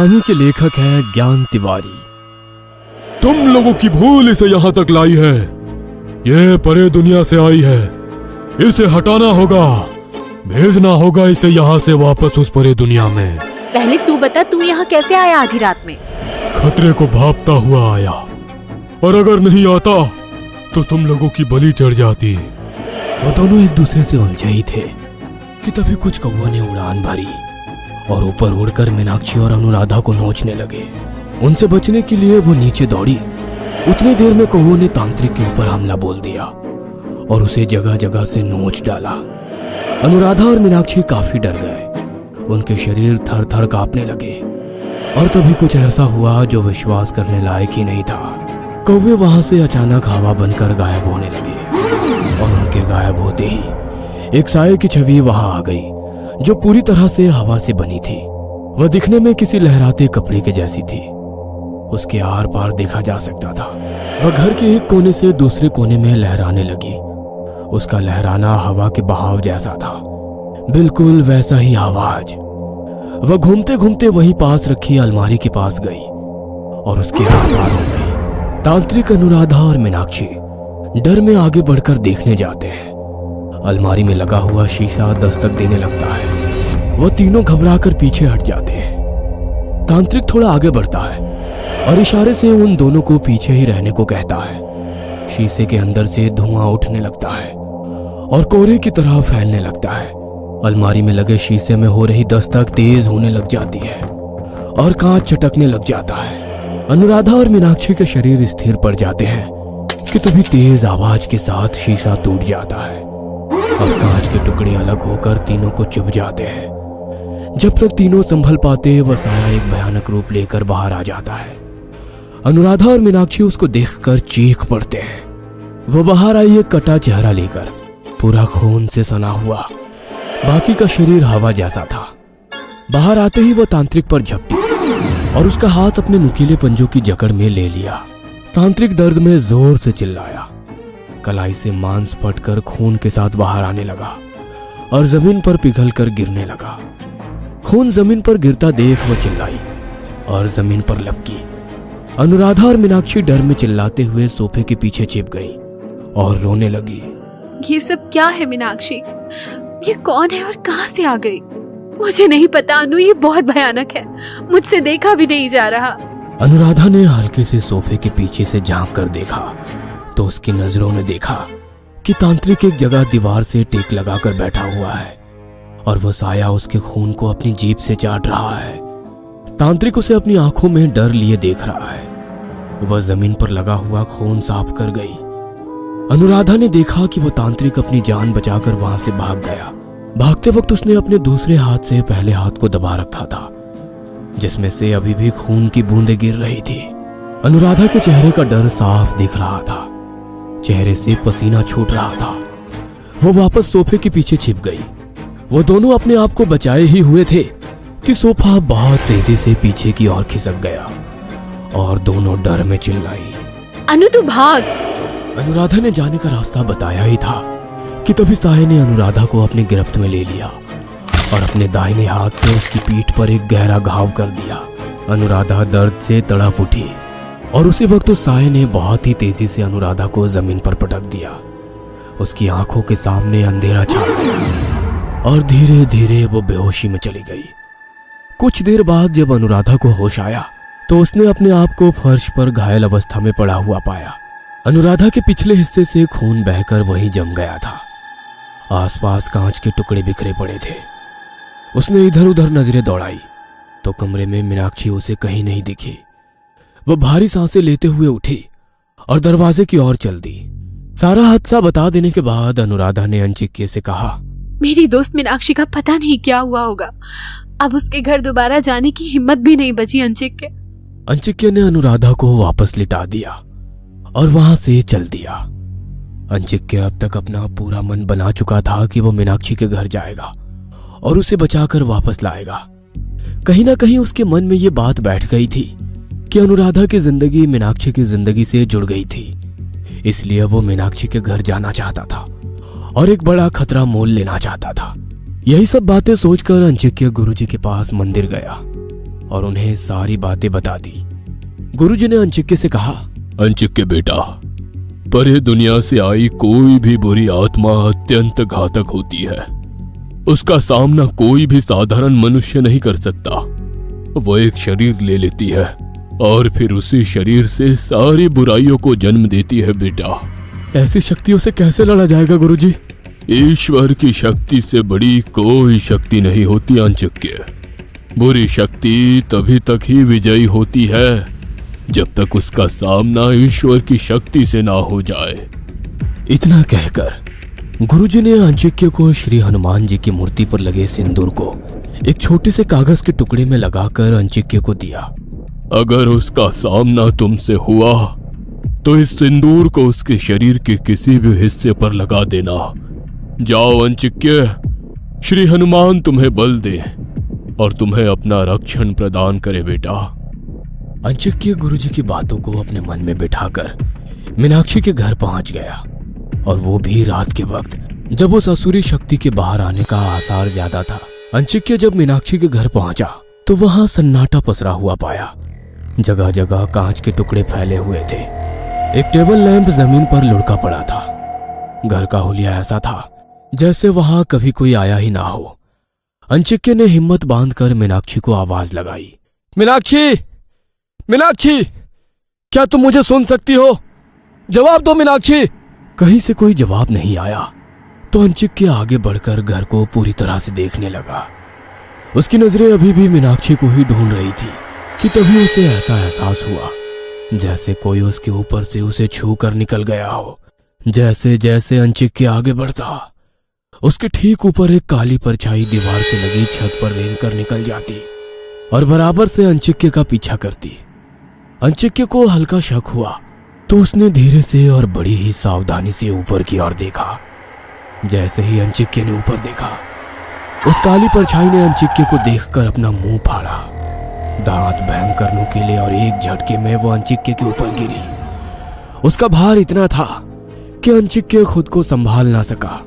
कहानी के लेखक हैं ज्ञान तिवारी। तुम लोगों की भूल इसे यहाँ तक लाई है। ये परे दुनिया से आई है, इसे हटाना होगा, भेजना होगा इसे यहाँ से वापस उस परे दुनिया में। पहले तू बता, तू यहाँ कैसे आया आधी रात में? खतरे को भांपता हुआ आया, और अगर नहीं आता तो तुम लोगों की बलि चढ़ जाती। वो दोनों एक दूसरे से उलझे ही थे कि तभी कुछ कौवों ने उड़ान भरी और ऊपर उड़कर मीनाक्षी और अनुराधा को नोचने लगे। उनसे बचने के लिए वो नीचे दौड़ी। उतनी देर में कौवों ने तांत्रिक के ऊपर हमला बोल दिया और उसे जगह जगह से नोच डाला। अनुराधा और मीनाक्षी काफी डर गए। उनके शरीर थर थर कांपने लगे और तभी कुछ ऐसा हुआ जो विश्वास करने लायक ही नहीं था। कौवे वहां से अचानक हवा बनकर गायब होने लगे और उनके गायब होते ही एक साये की छवि वहां आ गई जो पूरी तरह से हवा से बनी थी। वह दिखने में किसी लहराते कपड़े के जैसी थी। उसके आर पार देखा जा सकता था। वह घर के एक कोने से दूसरे कोने में लहराने लगी। उसका लहराना हवा के बहाव जैसा था, बिल्कुल वैसा ही आवाज। वह घूमते घूमते वहीं पास रखी अलमारी के पास गई और उसके आर पार हो गई। तांत्रिक, अनुराधा और मीनाक्षी डर में आगे बढ़कर देखने जाते हैं। अलमारी में लगा हुआ शीशा दस्तक देने लगता है। वह तीनों घबराकर पीछे हट जाते हैं। तांत्रिक थोड़ा आगे बढ़ता है और इशारे से उन दोनों को पीछे ही रहने को कहता है। शीशे के अंदर से धुआं उठने लगता है और कोहरे की तरह फैलने लगता है। अलमारी में लगे शीशे में हो रही दस्तक तेज होने लग जाती है और कांच चटकने लग जाता है। अनुराधा और मीनाक्षी के शरीर स्थिर पड़ जाते हैं कि तभी तेज आवाज के साथ शीशा टूट जाता है और कांच के टुकड़े अलग होकर तीनों को चुभ जाते हैं। जब तक तीनों संभल पाते वह साया एक भयानक रूप लेकर बाहर आ जाता है। अनुराधा और मीनाक्षी उसको देखकर चीख पड़ते हैं। वो बाहर आई एक कटा चेहरा लेकर, पूरा खून से सना हुआ। बाकी का शरीर हवा जैसा था। बाहर आते ही वो तांत्रिक पर झपटी और उसका हाथ अपने नुकीले पंजों की जकड़ में ले लिया। तांत्रिक दर्द में जोर से चिल्लाया। कलाई से मांस फटकर खून के साथ बाहर आने लगा और जमीन पर पिघलकर गिरने लगा। खून जमीन पर गिरता देख वो चिल्लाई और जमीन पर लपकी। अनुराधा और मीनाक्षी डर में चिल्लाते हुए सोफे के पीछे छिप गई और रोने लगी। ये सब क्या है मीनाक्षी? ये कौन है और कहां से आ गई? मुझे नहीं पता अनु, ये बहुत भयानक है। मुझसे देखा भी नहीं जा रहा। अनुराधा ने हल्के से सोफे के पीछे से झांक कर देखा तो उसकी नजरों ने देखा कि तांत्रिक एक जगह दीवार से टेक लगाकर बैठा हुआ है और वह साया उसके खून को अपनी जीभ से चाट रहा है। तांत्रिक उसे अपनी आंखों में डर लिए देख रहा है। वह जमीन पर लगा हुआ खून साफ कर गई। अनुराधा ने देखा कि वह तांत्रिक अपनी जान बचाकर वहां से भाग गया। भागते वक्त उसने अपने दूसरे हाथ से पहले हाथ को दबा रखा था जिसमें से अभी भी खून की बूंदें गिर रही थी। अनुराधा के चेहरे का डर साफ दिख रहा था। चेहरे से पसीना छूट रहा था। वो वापस सोफे के पीछे छिप गई। वो दोनों अपने आप को बचाए ही हुए थे कि सोफा बहुत तेजी से पीछे की ओर खिसक गया और दोनों डर में चिल्लाई, अनु तू भाग। अनुराधा ने जाने का रास्ता बताया ही था कि तभी साये ने अनुराधा को अपनी गिरफ्त में ले लिया और अपने दाहिने हाथ से उसकी पीठ पर एक गहरा घाव कर दिया। अनुराधा दर्द से तड़प उठी और उसी वक्त उस साये ने बहुत ही तेजी से अनुराधा को जमीन पर पटक दिया। उसकी आंखों के सामने अंधेरा छा गया और धीरे धीरे वो बेहोशी में चली गई। कुछ देर बाद जब अनुराधा को होश आया तो उसने अपने आप को फर्श पर घायल अवस्था में पड़ा हुआ पाया। अनुराधा के पिछले हिस्से से खून बहकर वहीं जम गया था। आसपास कांच के टुकड़े बिखरे पड़े थे। उसने इधर उधर नजरें दौड़ाई तो कमरे में मीनाक्षी उसे कहीं नहीं दिखी। वह भारी सांसें लेते हुए उठी और दरवाजे की ओर चल दी। सारा हादसा बता देने के बाद अनुराधा ने अंचिक्य से कहा, मेरी दोस्त मीनाक्षी का पता नहीं क्या हुआ होगा। अब उसके घर दोबारा जाने की हिम्मत भी नहीं बची अंचिक्य। अंचिक्य ने अनुराधा को वापस लिटा दिया और वहां से चल दिया। अंचिक्य अब तक अपना पूरा मन बना चुका था कि वो मीनाक्षी के घर जाएगा और उसे बचाकर वापस लाएगा। कहीं ना कहीं उसके मन में ये बात बैठ गई थी कि अनुराधा की जिंदगी मीनाक्षी की जिंदगी से जुड़ गई थी। इसलिए वो मीनाक्षी के घर जाना चाहता था और एक बड़ा खतरा मोल लेना चाहता था। यही सब बातें सोचकर अंचिक्य गुरुजी के पास मंदिर गया और उन्हें सारी बातें बता दी। गुरुजी ने अंचिक्य से कहा, अंचिक्य बेटा, परे दुनिया से आई कोई भी बुरी आत्मा अत्यंत घातक होती है। उसका सामना कोई भी साधारण मनुष्य नहीं कर सकता। वो एक शरीर ले लेती है और फिर उसी शरीर से सारी बुराइयों को जन्म देती है बेटा। ऐसी शक्तियों से कैसे लड़ा जाएगा गुरुजी? ईश्वर की शक्ति से बड़ी कोई शक्ति नहीं होती अंचिक्य। बुरी शक्ति तभी तक ही विजयी होती है जब तक उसका सामना ईश्वर की शक्ति से ना हो जाए। इतना कहकर गुरुजी ने अंचिक्य को श्री हनुमान जी की मूर्ति पर लगे सिंदूर को एक छोटे से कागज के टुकड़े में लगाकर अंचिक्य को दिया। अगर उसका सामना तुमसे हुआ तो इस सिंदूर को उसके शरीर के किसी भी हिस्से पर लगा देना। जाओ अंचिक्य, श्री हनुमान तुम्हें बल दे और तुम्हें अपना रक्षण प्रदान करे बेटा। अंचिक्य गुरुजी की बातों को अपने मन में बिठाकर मीनाक्षी के घर पहुंच गया, और वो भी रात के वक्त जब उस असुरी शक्ति के बाहर आने का आसार ज्यादा था। अंचिक्य जब मीनाक्षी के घर पहुंचा तो वहां सन्नाटा पसरा हुआ पाया। जगह जगह कांच के टुकड़े फैले हुए थे। एक टेबल लैंप जमीन पर लुढ़का पड़ा था। घर का हुलिया ऐसा था जैसे वहां कभी कोई आया ही ना हो। अंचिक्य ने हिम्मत बांधकर मीनाक्षी को आवाज लगाई, मीनाक्षी, मीनाक्षी, क्या तुम मुझे सुन सकती हो? जवाब दो मीनाक्षी। कहीं से कोई जवाब नहीं आया तो अंचिक्य आगे बढ़कर घर को पूरी तरह से देखने लगा। उसकी नजरें अभी भी मीनाक्षी को ही ढूंढ रही थी कि तभी उसे ऐसा एहसास हुआ जैसे कोई उसके ऊपर से उसे छू कर निकल गया हो। जैसे जैसे अंचिक्य आगे बढ़ता, उसके ठीक ऊपर एक काली परछाई दीवार से लगी छत पर रेंग कर निकल जाती और बराबर से अंचिक्य का पीछा करती। अंचिक्य को हल्का शक हुआ तो उसने धीरे से और बड़ी ही सावधानी से ऊपर की ओर देखा। जैसे ही अंचिक्य ने ऊपर देखा, उस काली परछाई ने अंचिक्य को देखकर अपना मुंह फाड़ा, दांत भयंकर नुकीले, और एक झटके में वो अंचिक्य के ऊपर गिरी। उसका भार इतना था कि अंचिक्य खुद को संभाल ना सका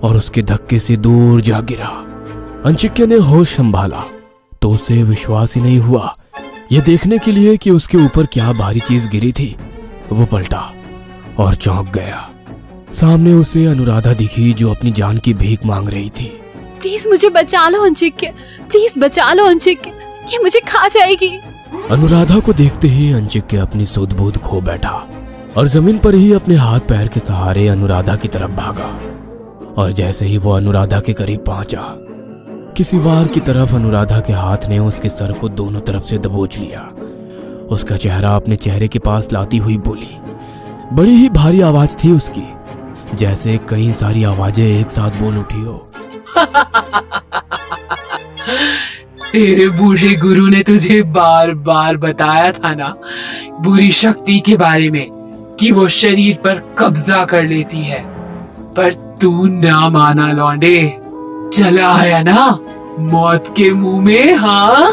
और उसके धक्के से दूर जा गिरा। अंचिक्य ने होश संभाला तो उसे विश्वास ही नहीं हुआ यह देखने के लिए कि उसके ऊपर क्या भारी चीज गिरी थी। वो पलटा और चौंक गया। सामने उसे अनुराधा दिखी जो अपनी जान की भीख मांग रही थी। प्लीज मुझे बचा लो अंचिक्य, प्लीज बचा लो अंचिक्य, ये मुझे खा जाएगी। अनुराधा को देखते ही अंचिक्य अपनी सुध बुध खो बैठा और जमीन पर ही अपने हाथ पैर के सहारे अनुराधा की तरफ भागा। और जैसे ही वो अनुराधा के करीब पहुंचा, किसी वार की तरफ अनुराधा के हाथ ने उसके सर को दोनों तरफ से दबोच लिया। उसका चेहरा अपने चेहरे के पास लाती हुई बोली। बड़ी ही भारी आवाज थी उसकी, जैसे कई सारी आवाजें एक साथ बोल उठी हो। तेरे बूढ़े गुरु ने तुझे बार बार बताया था ना बुरी शक्ति के बारे में कि वो शरीर पर कब्जा कर लेती है, पर तू ना माना लौंडे। चला आया ना मौत के मुंह में। हाँ।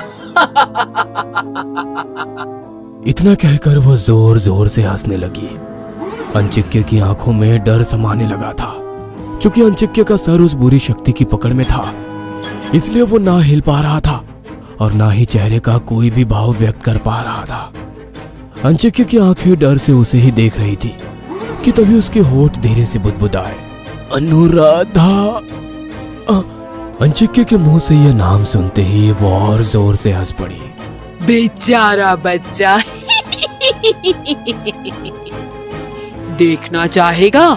इतना कहकर वो जोर जोर से हंसने लगी। अंचिक्य की आंखों में डर समाने लगा था। चूंकि अंचिक्य का सर उस बुरी शक्ति की पकड़ में था, इसलिए वो ना हिल पा रहा था और ना ही चेहरे का कोई भी भाव व्यक्त कर पा रहा था। अंचिक्य की आंखें डर से उसे ही देख रही थी कि तभी उसके होठ धीरे से बुदबुदाए, अनुराधा। अंचिक्य के मुंह से यह नाम सुनते ही वो और जोर से हंस पड़ी। बेचारा बच्चा। देखना चाहेगा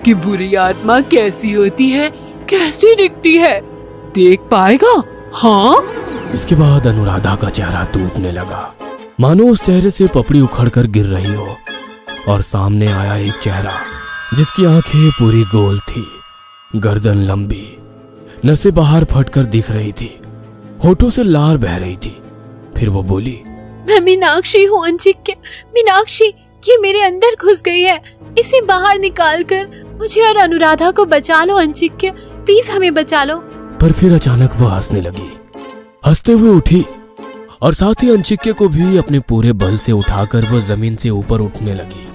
कि बुरी आत्मा कैसी होती है, कैसी दिखती है, देख पाएगा? हाँ। इसके बाद अनुराधा का चेहरा टूटने लगा, मानो उस चेहरे से पपड़ी उखड़कर गिर रही हो। और सामने आया एक चेहरा जिसकी आंखें पूरी गोल थी, गर्दन लंबी, नसें बाहर फटकर दिख रही थी, होठों से लार बह रही थी। फिर वो बोली, मैं मीनाक्षी हूँ अंचिक्य। मीनाक्षी, ये मेरे अंदर घुस गई है, इसे बाहर निकाल कर मुझे और अनुराधा को बचा लो अंचिक्य, प्लीज हमें बचा लो। पर फिर अचानक वो हंसने लगी। हंसते हुए उठी और साथ ही अंचिक्य को भी अपने पूरे बल से उठाकर वो जमीन से ऊपर उठने लगी।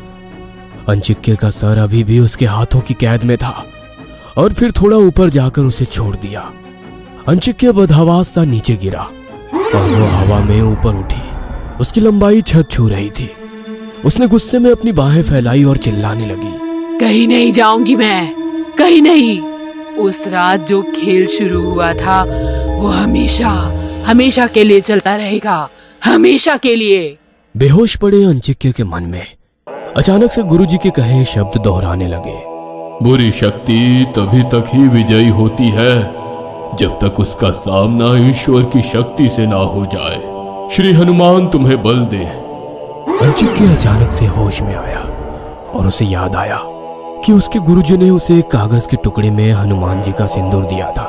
अंचिक्य का सर अभी भी उसके हाथों की कैद में था और फिर थोड़ा ऊपर जाकर उसे छोड़ दिया। अंचिक्य बदहवास सा नीचे गिरा और वो हवा में ऊपर उठी। उसकी लंबाई छत छू रही थी। उसने गुस्से में अपनी बाहें फैलाई और चिल्लाने लगी, कहीं नहीं जाऊंगी मैं, कहीं नहीं। उस रात जो खेल शुरू हुआ था वो हमेशा हमेशा के लिए चलता रहेगा, हमेशा के लिए। बेहोश पड़े अंचिक्य के मन में अचानक से गुरुजी के कहे शब्द दोहराने लगे। बुरी शक्ति तभी तक ही विजयी होती है जब तक उसका सामना ईश्वर की शक्ति से ना हो जाए। श्री हनुमान तुम्हें बल दे। अंचिक्य अचानक से होश में आया और उसे याद आया कि उसके गुरुजी ने उसे एक कागज के टुकड़े में हनुमान जी का सिंदूर दिया था।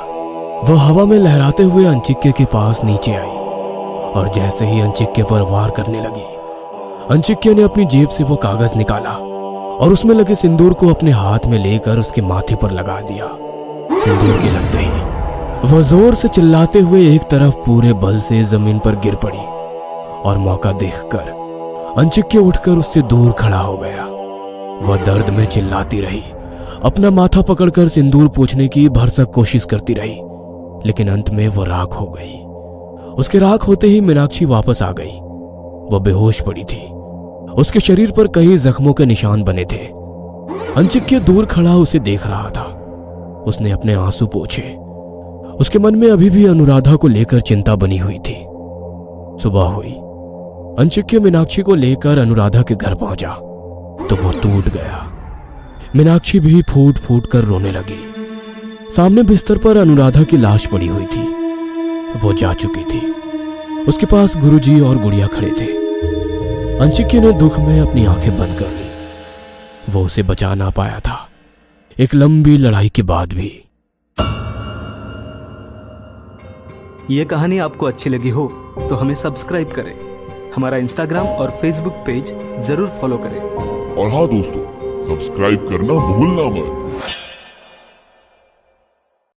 वह हवा में लहराते हुए अंचिक्य के पास नीचे आई और जैसे ही अंचिक्य पर वार करने लगी, अंचिक्य ने अपनी जेब से वो कागज निकाला और उसमें लगे सिंदूर को अपने हाथ में लेकर उसके माथे पर लगा दिया। सिंदूर के लगते ही वह जोर से चिल्लाते हुए एक तरफ पूरे बल से जमीन पर गिर पड़ी और मौका देखकर अंचिक्य उठकर उससे दूर खड़ा हो गया। वह दर्द में चिल्लाती रही, अपना माथा पकड़कर सिंदूर पोंछने की भरसक कोशिश करती रही, लेकिन अंत में वो राख हो गई। उसके राख होते ही मीनाक्षी वापस आ गई। वह बेहोश पड़ी थी। उसके शरीर पर कई जख्मों के निशान बने थे। अंचिक्य दूर खड़ा उसे देख रहा था। उसने अपने आंसू पोंछे। उसके मन में अभी भी अनुराधा को लेकर चिंता बनी हुई थी। सुबह हुई। अंचिक्य मीनाक्षी को लेकर अनुराधा के घर पहुंचा तो वो टूट गया। मीनाक्षी भी फूट फूट कर रोने लगी। सामने बिस्तर पर अनुराधा की लाश पड़ी हुई थी। वो जा चुकी थी। उसके पास गुरुजी और गुड़िया खड़े थे। अंचिक्य ने दुख में अपनी आंखें बंद कर ली। वो उसे बचा ना पाया था, एक लंबी लड़ाई के बाद भी। ये कहानी आपको अच्छी लगी हो तो हमें सब्सक्राइब करें, हमारा इंस्टाग्राम और फेसबुक पेज जरूर फॉलो करें। और हाँ दोस्तों, सब्सक्राइब करना भूलना मत।